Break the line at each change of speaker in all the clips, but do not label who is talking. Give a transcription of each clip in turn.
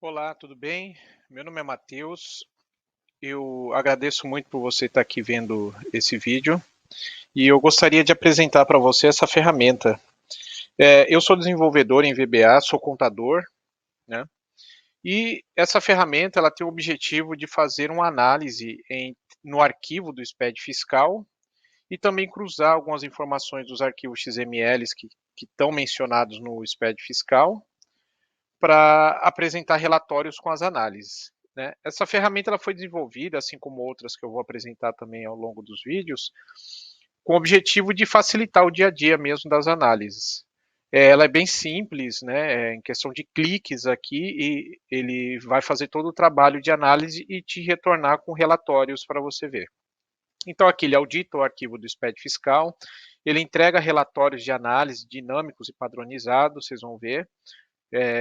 Olá, tudo bem? Meu nome é Matheus. Eu agradeço muito por você estar aqui vendo esse vídeo e eu gostaria de apresentar para você essa ferramenta. Eu sou desenvolvedor em VBA, sou contador, né? E essa ferramenta ela tem o objetivo de fazer uma análise no arquivo do SPED fiscal e também cruzar algumas informações dos arquivos XML que estão mencionados no SPED fiscal para apresentar relatórios com as análises. Né? Essa ferramenta ela foi desenvolvida, assim como outras que eu vou apresentar também ao longo dos vídeos, com o objetivo de facilitar o dia a dia mesmo das análises. Ela é bem simples, né? Em questão de cliques aqui, e ele vai fazer todo o trabalho de análise e te retornar com relatórios para você ver. Então aqui ele audita o arquivo do SPED fiscal, ele entrega relatórios de análise dinâmicos e padronizados, vocês vão ver.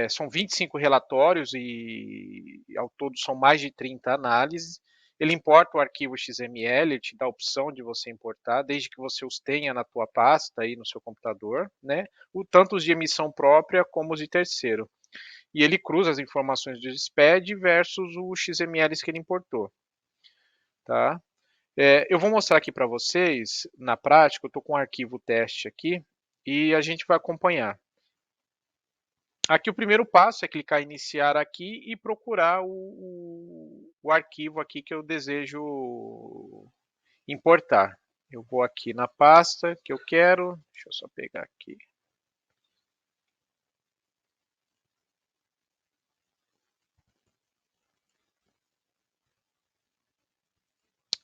São 25 relatórios e ao todo são mais de 30 análises. Ele importa o arquivo XML, ele te dá a opção de você importar, desde que você os tenha na tua pasta aí no seu computador, né? Tanto os de emissão própria como os de terceiro. E ele cruza as informações do SPED versus os XMLs que ele importou, tá? Eu vou mostrar aqui para vocês, na prática, eu estou com um arquivo teste aqui e a gente vai acompanhar. Aqui o primeiro passo é clicar em iniciar aqui e procurar o arquivo aqui que eu desejo importar. Eu vou aqui na pasta que eu quero, deixa eu só pegar aqui.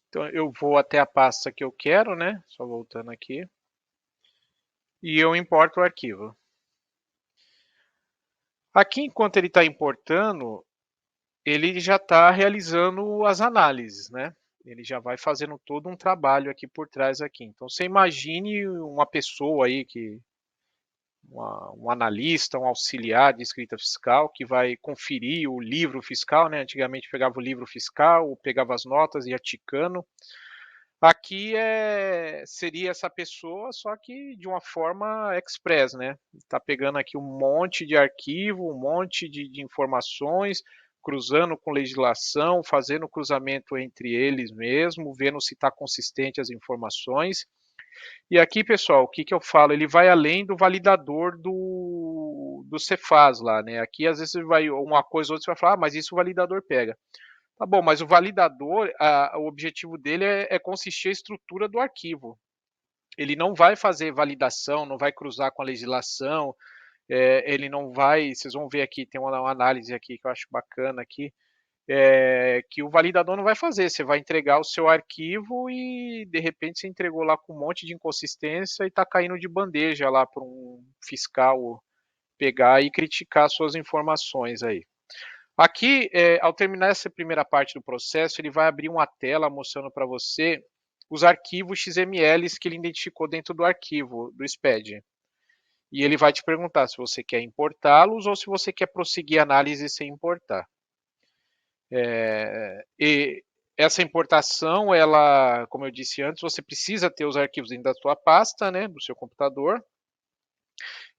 Então eu vou até a pasta que eu quero, né? Só voltando aqui. E eu importo o arquivo. Aqui, enquanto ele está importando, ele já está realizando as análises, né? Ele já vai fazendo todo um trabalho aqui por trás aqui. Então você imagine uma pessoa aí um analista, um auxiliar de escrita fiscal que vai conferir o livro fiscal, né? Antigamente pegava o livro fiscal, pegava as notas e ia ticando. Aqui seria essa pessoa, só que de uma forma express, né? Está pegando aqui um monte de arquivo, um monte de informações, cruzando com legislação, fazendo cruzamento entre eles mesmo, vendo se está consistente as informações. E aqui, pessoal, o que, que eu falo? Ele vai além do validador do Cefaz lá, né? Aqui, às vezes, vai uma coisa ou outra, você vai falar, mas isso o validador pega. Tá bom, mas o validador, o objetivo dele é consistir a estrutura do arquivo. Ele não vai fazer validação, não vai cruzar com a legislação, ele não vai. Vocês vão ver aqui, tem uma análise aqui que eu acho bacana aqui, que o validador não vai fazer. Você vai entregar o seu arquivo e de repente você entregou lá com um monte de inconsistência e está caindo de bandeja lá para um fiscal pegar e criticar suas informações aí. Aqui, ao terminar essa primeira parte do processo, ele vai abrir uma tela mostrando para você os arquivos XMLs que ele identificou dentro do arquivo do SPED. E ele vai te perguntar se você quer importá-los ou se você quer prosseguir a análise sem importar. E essa importação, ela, como eu disse antes, você precisa ter os arquivos dentro da sua pasta, né, do seu computador,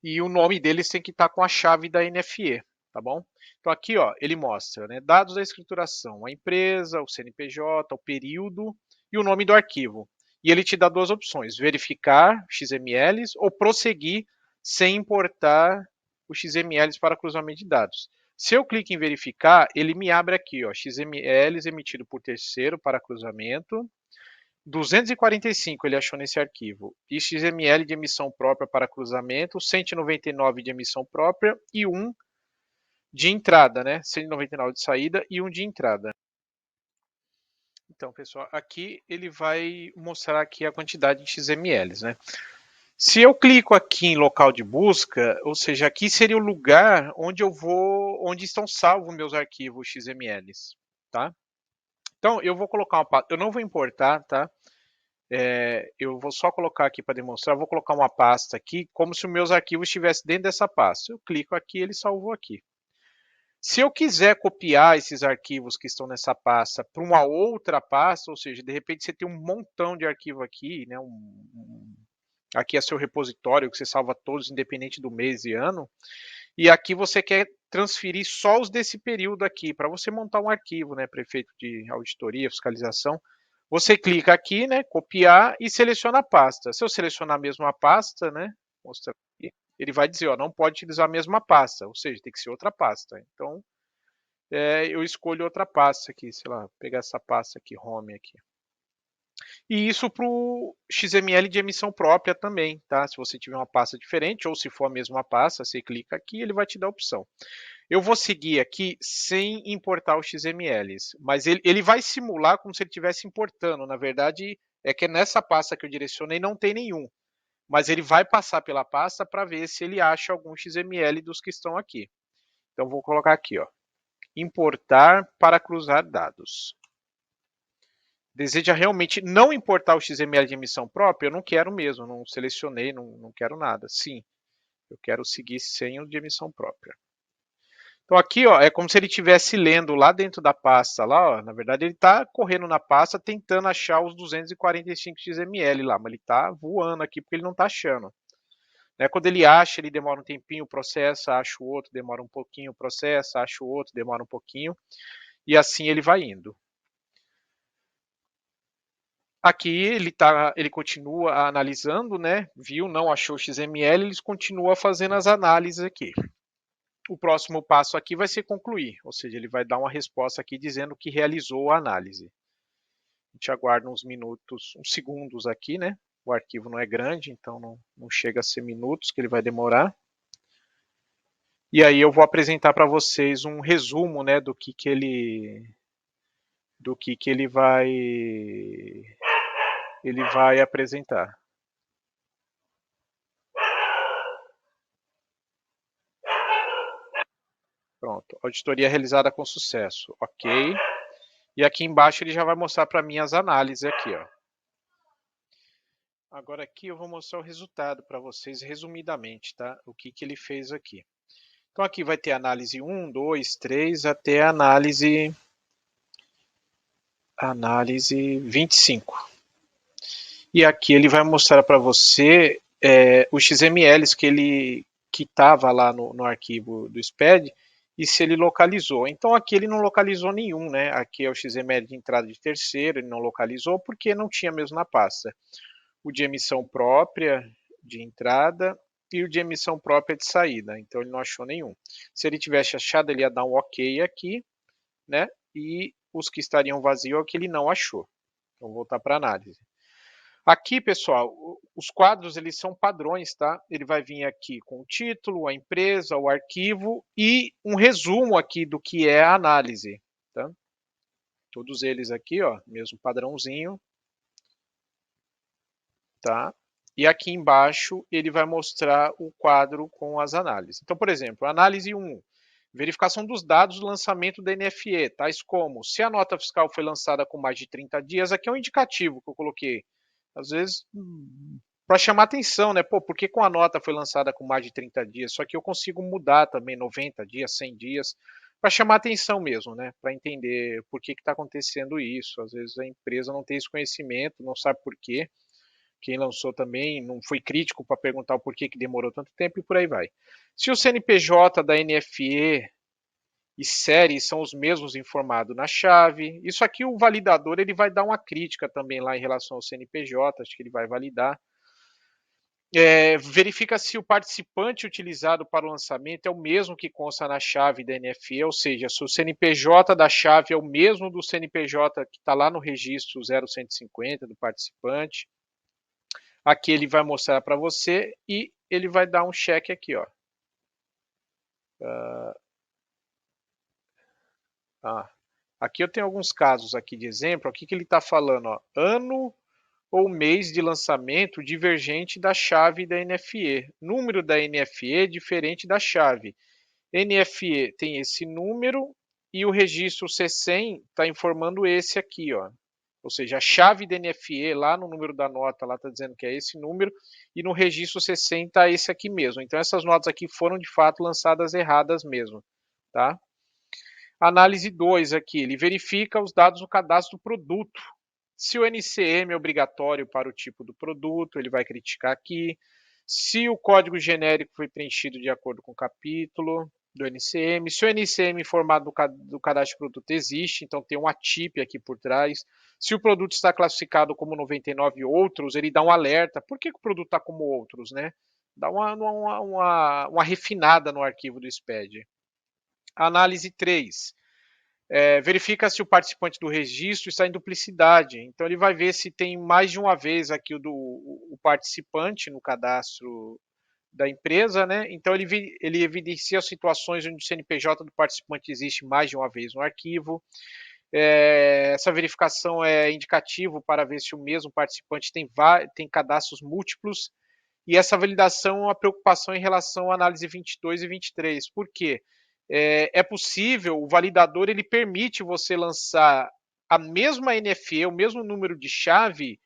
e o nome deles tem que estar com a chave da NFE, tá bom? Então aqui, ó, ele mostra, né, dados da escrituração, a empresa, o CNPJ, o período e o nome do arquivo. E ele te dá duas opções: verificar XMLs ou prosseguir sem importar os XMLs para cruzamento de dados. Se eu clico em verificar, ele me abre aqui, ó, XMLs emitido por terceiro para cruzamento. 245 ele achou nesse arquivo. E XML de emissão própria para cruzamento, 199 de emissão própria e um de entrada, né? 199 de saída e um de entrada. Então, pessoal, aqui ele vai mostrar aqui a quantidade de XMLs, né? Se eu clico aqui em local de busca, ou seja, aqui seria o lugar onde eu vou, onde estão salvos meus arquivos XMLs, tá? Então, eu vou colocar eu não vou importar, tá? Eu vou só colocar aqui para demonstrar, vou colocar uma pasta aqui, como se os meus arquivos estivessem dentro dessa pasta. Eu clico aqui, ele salvou aqui. Se eu quiser copiar esses arquivos que estão nessa pasta para uma outra pasta, ou seja, de repente você tem um montão de arquivo aqui, né? Aqui é seu repositório que você salva todos, independente do mês e ano, e aqui você quer transferir só os desse período aqui, para você montar um arquivo, né, para efeito de auditoria, fiscalização. Você clica aqui, né, copiar e seleciona a pasta. Se eu selecionar a mesma pasta, né, mostrar aqui, ele vai dizer, ó, não pode utilizar a mesma pasta, ou seja, tem que ser outra pasta. Então, eu escolho outra pasta aqui, sei lá, pegar essa pasta aqui, home aqui. E isso para o XML de emissão própria também, tá? Se você tiver uma pasta diferente ou se for a mesma pasta, você clica aqui, ele vai te dar a opção. Eu vou seguir aqui sem importar os XMLs, mas ele vai simular como se ele estivesse importando. Na verdade, é que nessa pasta que eu direcionei não tem nenhum, mas ele vai passar pela pasta para ver se ele acha algum XML dos que estão aqui. Então, vou colocar aqui, ó, importar para cruzar dados. Deseja realmente não importar o XML de emissão própria? Eu não quero mesmo, não selecionei, não quero nada. Sim, eu quero seguir sem o de emissão própria. Então aqui, ó, é como se ele estivesse lendo lá dentro da pasta, lá, ó, na verdade ele está correndo na pasta tentando achar os 245 XML lá, mas ele está voando aqui porque ele não está achando. Né? Quando ele acha, ele demora um tempinho, processa, acha o outro, demora um pouquinho, processa, acha o outro, demora um pouquinho, e assim ele vai indo. Aqui ele continua analisando, né? Viu, não achou XML, ele continua fazendo as análises aqui. O próximo passo aqui vai ser concluir, ou seja, ele vai dar uma resposta aqui dizendo que realizou a análise. A gente aguarda uns minutos, uns segundos aqui, né? O arquivo não é grande, então não chega a ser minutos que ele vai demorar. E aí eu vou apresentar para vocês um resumo, né, do que ele vai apresentar. Pronto, auditoria realizada com sucesso, ok. E aqui embaixo ele já vai mostrar para mim as análises aqui, ó. Agora aqui eu vou mostrar o resultado para vocês resumidamente, tá? O que ele fez aqui. Então aqui vai ter análise 1, 2, 3, até a análise 25. E aqui ele vai mostrar para você os XMLs que estava lá no arquivo do SPED e se ele localizou. Então aqui ele não localizou nenhum, né? Aqui é o XML de entrada de terceiro, ele não localizou porque não tinha mesmo na pasta. O de emissão própria de entrada e o de emissão própria de saída. Então ele não achou nenhum. Se ele tivesse achado, ele ia dar um OK aqui, né? E os que estariam vazios é o que ele não achou. Então vou voltar para a análise. Aqui, pessoal, os quadros eles são padrões, tá? Ele vai vir aqui com o título, a empresa, o arquivo e um resumo aqui do que é a análise, tá? Todos eles aqui, ó, mesmo padrãozinho, tá? E aqui embaixo ele vai mostrar o quadro com as análises. Então, por exemplo, análise 1, verificação dos dados do lançamento da NFE, tais como se a nota fiscal foi lançada com mais de 30 dias, aqui é um indicativo que eu coloquei. Às vezes, para chamar atenção, né? Pô, por que com a nota foi lançada com mais de 30 dias? Só que eu consigo mudar também 90 dias, 100 dias, para chamar atenção mesmo, né? Para entender por que está acontecendo isso. Às vezes a empresa não tem esse conhecimento, não sabe por quê. Quem lançou também não foi crítico para perguntar o porquê que demorou tanto tempo e por aí vai. Se o CNPJ da NFE e série são os mesmos informados na chave, isso aqui o validador ele vai dar uma crítica também lá em relação ao CNPJ, acho que ele vai validar. Verifica se o participante utilizado para o lançamento é o mesmo que consta na chave da NFE, ou seja, se o CNPJ da chave é o mesmo do CNPJ que está lá no registro 0150 do participante. Aqui ele vai mostrar para você e ele vai dar um check aqui, ó. Aqui eu tenho alguns casos aqui de exemplo. Aqui que ele está falando, ó, ano ou mês de lançamento divergente da chave da NFE. Número da NFE diferente da chave. NFE tem esse número e o registro C100 está informando esse aqui, ó. Ou seja, a chave da NFE lá no número da nota lá está dizendo que é esse número e no registro C100 está esse aqui mesmo. Então essas notas aqui foram de fato lançadas erradas mesmo, tá? Análise 2 aqui, ele verifica os dados do cadastro do produto. Se o NCM é obrigatório para o tipo do produto, ele vai criticar aqui. Se o código genérico foi preenchido de acordo com o capítulo, do NCM. Se o NCM informado do cadastro de produto existe, então tem um ATIP aqui por trás. Se o produto está classificado como 99 outros, ele dá um alerta. Por que o produto está como outros, né? Dá uma refinada no arquivo do SPED. Análise 3. Verifica se o participante do registro está em duplicidade. Então ele vai ver se tem mais de uma vez aqui o participante no cadastro da empresa, né? Então ele evidencia situações onde o CNPJ do participante existe mais de uma vez no arquivo. Essa verificação é indicativo para ver se o mesmo participante tem cadastros múltiplos. E essa validação é uma preocupação em relação à análise 22 e 23. Por quê? É possível, o validador ele permite você lançar a mesma NFE, o mesmo número de chave,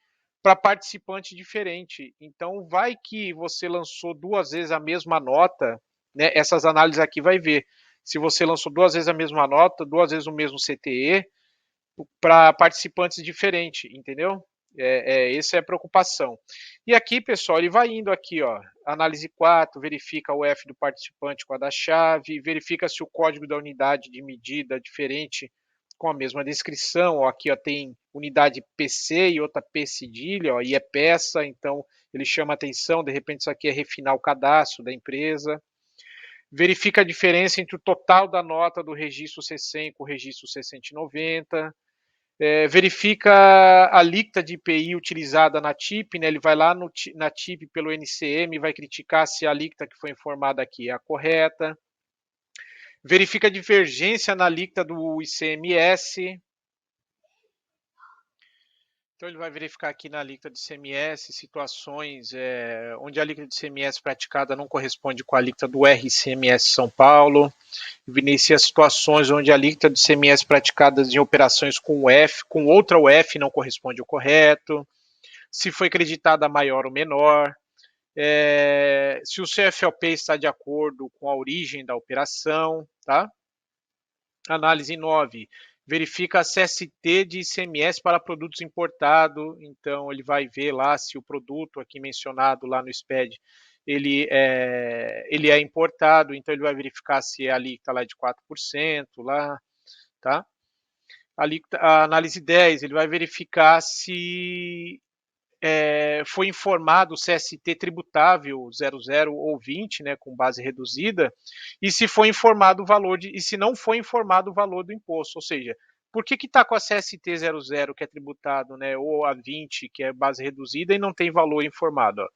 para participante diferente. Então, vai que você lançou duas vezes a mesma nota, né? Essas análises aqui vai ver. Se você lançou duas vezes a mesma nota, duas vezes o mesmo CTE, para participantes diferentes, entendeu? Essa é a preocupação. E aqui, pessoal, ele vai indo aqui, ó, análise 4, verifica o F do participante com a da chave, verifica se o código da unidade de medida é diferente com a mesma descrição. Ó, aqui ó, tem unidade PC e outra P cedilha, ó, e é peça, então ele chama atenção, de repente isso aqui é refinar o cadastro da empresa. Verifica a diferença entre o total da nota do registro C100 com o registro C190. Verifica a alíquota de IPI utilizada na TIP, né? Ele vai lá na TIP pelo NCM e vai criticar se a alíquota que foi informada aqui é a correta. Verifica a divergência na alíquota do ICMS. Então ele vai verificar aqui na alíquota de ICMS situações onde a alíquota de ICMS praticada não corresponde com a alíquota do RCMS São Paulo. Evidencia situações onde a alíquota de ICMS praticadas em operações com UF, com outra UF não corresponde ao correto. Se foi creditada maior ou menor. Se o CFOP está de acordo com a origem da operação, tá? Análise 9. Verifica a CST de ICMS para produtos importados. Então, ele vai ver lá se o produto aqui mencionado lá no SPED, ele é importado. Então, ele vai verificar se a alíquota lá é de 4%, lá, tá? A análise 10, ele vai verificar se foi informado o CST tributável 00 ou 20, né, com base reduzida, e se foi informado o valor e se não foi informado o valor do imposto, ou seja, por que está com a CST 00 que é tributado, né, ou a 20 que é base reduzida e não tem valor informado? Ó.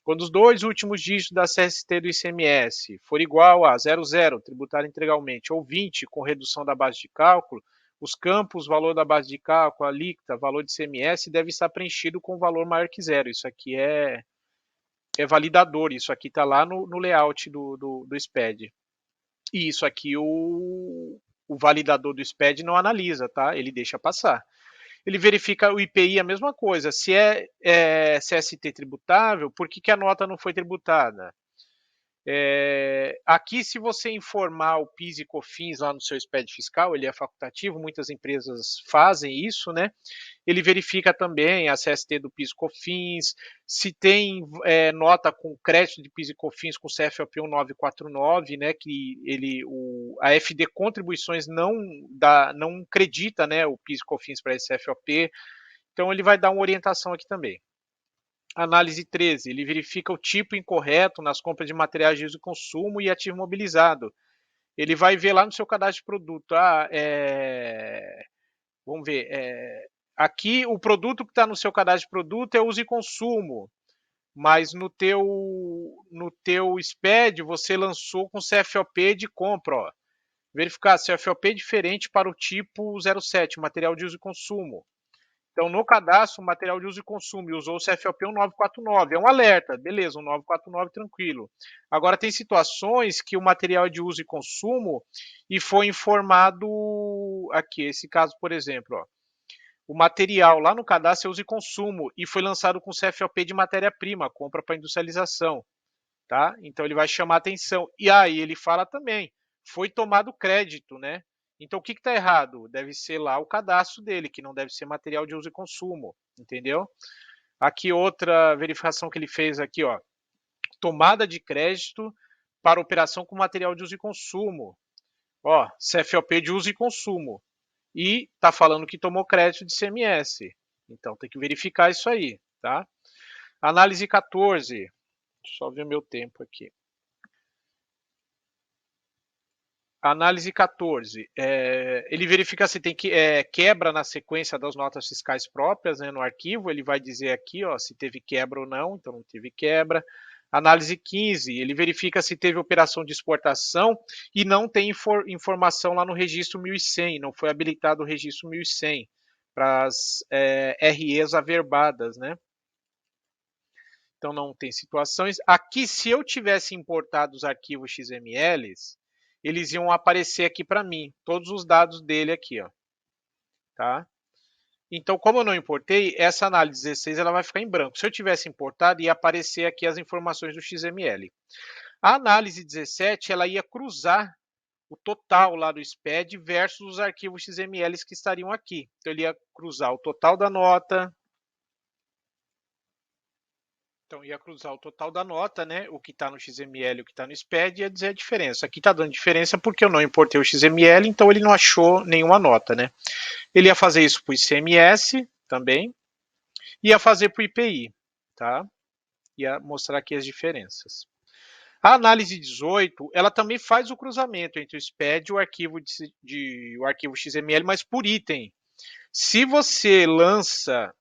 Quando os dois últimos dígitos da CST do ICMS for igual a 00, tributado integralmente, ou 20 com redução da base de cálculo, os campos, valor da base de cálculo, alíquota, valor de ICMS, deve estar preenchido com valor maior que zero. Isso aqui é validador, isso aqui está lá no layout do SPED. E isso aqui o validador do SPED não analisa, tá? Ele deixa passar. Ele verifica o IPI, a mesma coisa. Se é CST tributável, por que a nota não foi tributada? Aqui, se você informar o PIS e COFINS lá no seu SPED fiscal, ele é facultativo, muitas empresas fazem isso, né? Ele verifica também a CST do PIS e COFINS, se tem nota com crédito de PIS e COFINS com CFOP 1949, né? Que a FD Contribuições não acredita, né, o PIS e COFINS para esse CFOP, então ele vai dar uma orientação aqui também. Análise 13, ele verifica o tipo incorreto nas compras de materiais de uso e consumo e ativo mobilizado. Ele vai ver lá no seu cadastro de produto. Vamos ver. Aqui o produto que está no seu cadastro de produto é uso e consumo, mas no teu SPED você lançou com CFOP de compra. Ó. Verificar CFOP diferente para o tipo 07, material de uso e consumo. Então, no cadastro, material de uso e consumo, e usou o CFOP 1949. É um alerta, beleza, 1949, tranquilo. Agora, tem situações que o material é de uso e consumo e foi informado aqui, esse caso, por exemplo, ó, o material lá no cadastro é uso e consumo e foi lançado com CFOP de matéria-prima, compra para industrialização. Tá? Então, ele vai chamar atenção. E aí, ele fala também, foi tomado crédito, né? Então, o que está errado? Deve ser lá o cadastro dele, que não deve ser material de uso e consumo, entendeu? Aqui outra verificação que ele fez aqui, ó. Tomada de crédito para operação com material de uso e consumo. Ó, CFOP de uso e consumo. E está falando que tomou crédito de CMS. Então tem que verificar isso aí, tá? Análise 14. Deixa eu só ver meu tempo aqui. Análise 14. Ele verifica se tem quebra na sequência das notas fiscais próprias, né, no arquivo. Ele vai dizer aqui, ó, se teve quebra ou não. Então não teve quebra. Análise 15. Ele verifica se teve operação de exportação e não tem informação lá no registro 1100. Não foi habilitado o registro 1100 para as REs averbadas, né? Então não tem situações. Aqui, se eu tivesse importado os arquivos XMLs, eles iam aparecer aqui para mim, todos os dados dele aqui, ó, tá? Então, como eu não importei, essa análise 16 ela vai ficar em branco. Se eu tivesse importado, ia aparecer aqui as informações do XML. A análise 17 ela ia cruzar o total lá do SPED versus os arquivos XMLs que estariam aqui. Então, ele ia cruzar o total da nota. Então, ia cruzar o total da nota, né? O que está no XML e o que está no SPED, ia dizer a diferença. Aqui está dando diferença porque eu não importei o XML, então ele não achou nenhuma nota, né? Ele ia fazer isso para o ICMS também, ia fazer para o IPI, tá? Ia mostrar aqui as diferenças. A análise 18, ela também faz o cruzamento entre o SPED e o arquivo XML, mas por item. Se você lança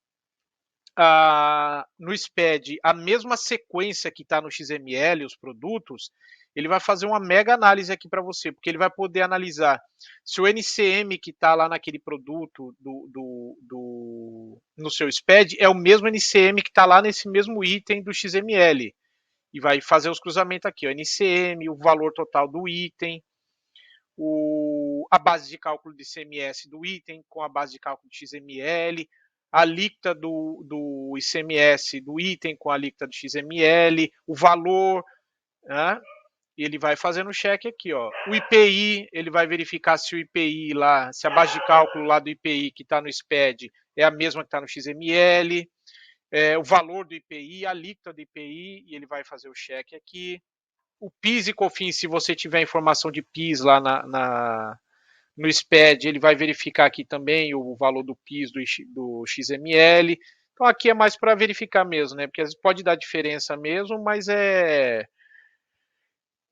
no SPED a mesma sequência que está no XML, os produtos, ele vai fazer uma mega análise aqui para você, porque ele vai poder analisar se o NCM que está lá naquele produto no seu SPED é o mesmo NCM que está lá nesse mesmo item do XML. E vai fazer os cruzamentos aqui, o NCM, o valor total do item, a base de cálculo de CMS do item com a base de cálculo de XML, a alíquota do ICMS do item com a alíquota do XML, o valor, né? Ele vai fazendo o check aqui, ó. O IPI, ele vai verificar se o IPI lá, se a base de cálculo lá do IPI que está no SPED é a mesma que está no XML, o valor do IPI, a alíquota do IPI, e ele vai fazer o check aqui. O PIS e COFINS, se você tiver informação de PIS lá no SPED, ele vai verificar aqui também o valor do PIS do XML. Então aqui é mais para verificar mesmo, né? Porque às vezes pode dar diferença mesmo, mas é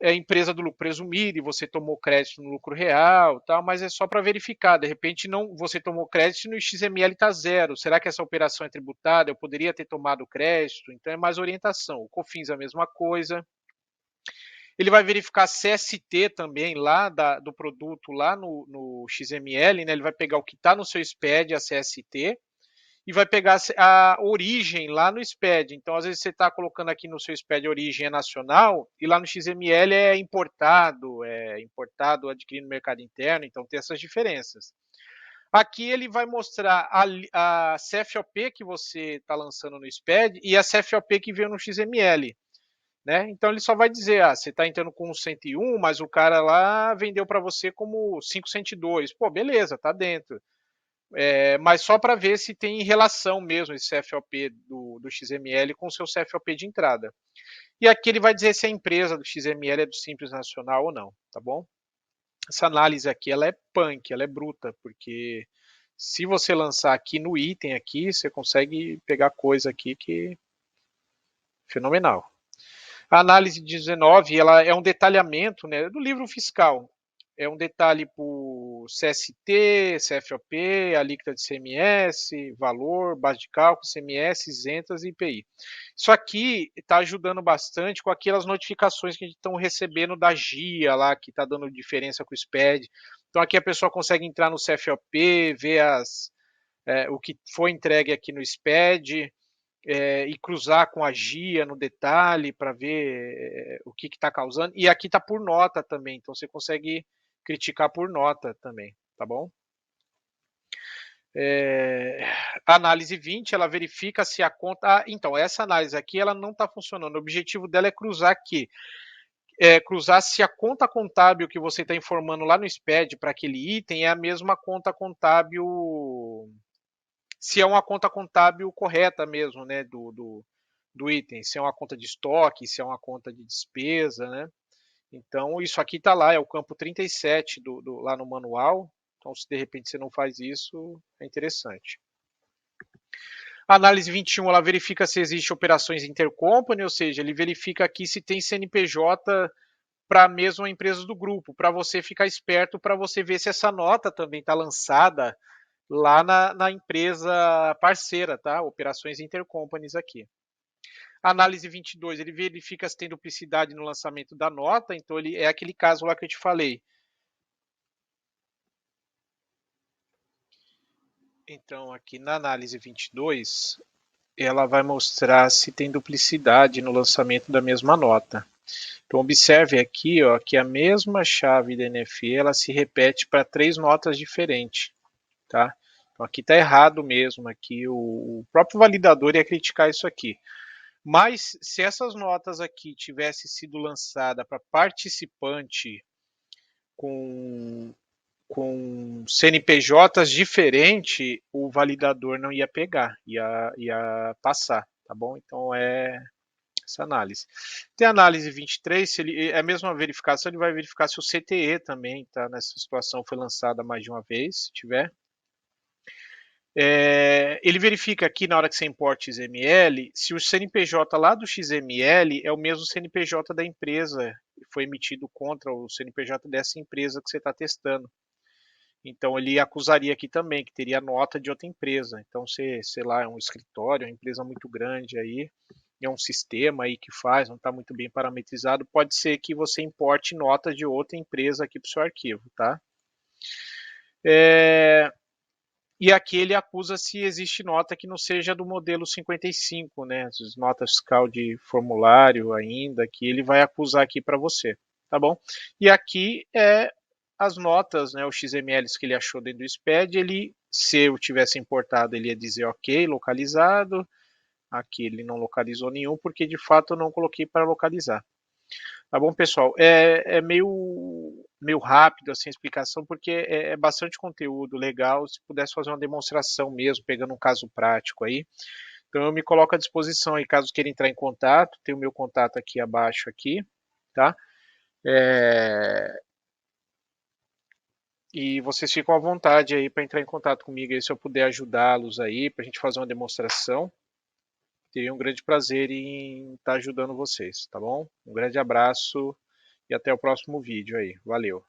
empresa do lucro presumido e você tomou crédito no lucro real, tal, mas é só para verificar. De repente não, você tomou crédito e no XML está zero. Será que essa operação é tributada? Eu poderia ter tomado crédito? Então é mais orientação. O COFINS é a mesma coisa. Ele vai verificar CST também lá do produto lá no XML, né? Ele vai pegar o que está no seu SPED, a CST, e vai pegar a origem lá no SPED. Então, às vezes você está colocando aqui no seu SPED a origem é nacional e lá no XML é importado adquirido no mercado interno, então tem essas diferenças. Aqui ele vai mostrar a CFOP que você está lançando no SPED e a CFOP que veio no XML. Né? Então ele só vai dizer, você está entrando com 101, mas o cara lá vendeu para você como 502. Pô, beleza, tá dentro. Mas só para ver se tem relação mesmo esse CFOP do XML com o seu CFOP de entrada. E aqui ele vai dizer se a empresa do XML é do Simples Nacional ou não, tá bom? Essa análise aqui, ela é punk, ela é bruta, porque se você lançar aqui no item aqui, você consegue pegar coisa aqui que fenomenal. A análise 19, ela é um detalhamento, né, do livro fiscal. É um detalhe por CST, CFOP, alíquota de CMS, valor, base de cálculo, CMS, isentas e IPI. Isso aqui está ajudando bastante com aquelas notificações que a gente estão recebendo da GIA lá, que está dando diferença com o SPED. Então aqui a pessoa consegue entrar no CFOP, ver o que foi entregue aqui no SPED, e cruzar com a GIA no detalhe para ver o que está causando. E aqui está por nota também, então você consegue criticar por nota também, tá bom? A análise 20, ela verifica se a conta... então, essa análise aqui, ela não está funcionando. O objetivo dela é cruzar aqui. Cruzar se a conta contábil que você está informando lá no SPED para aquele item é a mesma conta contábil... se é uma conta contábil correta mesmo, né, do item, se é uma conta de estoque, se é uma conta de despesa, né? Então, isso aqui está lá, é o campo 37 lá no manual. Então, se de repente você não faz isso, é interessante. A análise 21, ela verifica se existe operações intercompany, ou seja, ele verifica aqui se tem CNPJ para a mesma empresa do grupo, para você ficar esperto, para você ver se essa nota também está lançada lá na empresa parceira, tá? Operações intercompanies aqui. A análise 22, ele verifica se tem duplicidade no lançamento da nota, então ele é aquele caso lá que eu te falei. Então, aqui na análise 22, ela vai mostrar se tem duplicidade no lançamento da mesma nota. Então, observe aqui ó, que a mesma chave da NFE ela se repete para 3 notas diferentes. Tá? Então, aqui está errado mesmo. Aqui o próprio validador ia criticar isso aqui. Mas se essas notas aqui tivessem sido lançadas para participante com CNPJs diferentes, o validador não ia pegar, ia passar, tá bom? Então é essa análise. Tem a análise 23, se ele, é a mesma verificação, ele vai verificar se o CTE também tá nessa situação, foi lançada mais de uma vez, se tiver. Ele verifica aqui na hora que você importa XML se o CNPJ lá do XML é o mesmo CNPJ da empresa, foi emitido contra o CNPJ dessa empresa que você está testando. Então ele acusaria aqui também que teria nota de outra empresa. Então, se, sei lá, é um escritório, uma empresa muito grande aí, é um sistema aí que faz, não está muito bem parametrizado, pode ser que você importe notas de outra empresa aqui para o seu arquivo, tá? E aqui ele acusa se existe nota que não seja do modelo 55, né? As notas fiscal de formulário ainda, que ele vai acusar aqui para você, tá bom? E aqui é as notas, né, os XMLs que ele achou dentro do SPED, ele, se eu tivesse importado, ele ia dizer ok, localizado. Aqui ele não localizou nenhum, porque de fato eu não coloquei para localizar. Tá bom, pessoal? É meio rápido assim, a explicação, porque é bastante conteúdo legal. Se pudesse fazer uma demonstração mesmo, pegando um caso prático aí. Então eu me coloco à disposição aí, caso queira entrar em contato. Tem o meu contato aqui abaixo aqui, tá? É, E vocês ficam à vontade aí para entrar em contato comigo aí, se eu puder ajudá-los aí, para a gente fazer uma demonstração. Teria um grande prazer em estar ajudando vocês, tá bom? Um grande abraço e até o próximo vídeo aí. Valeu!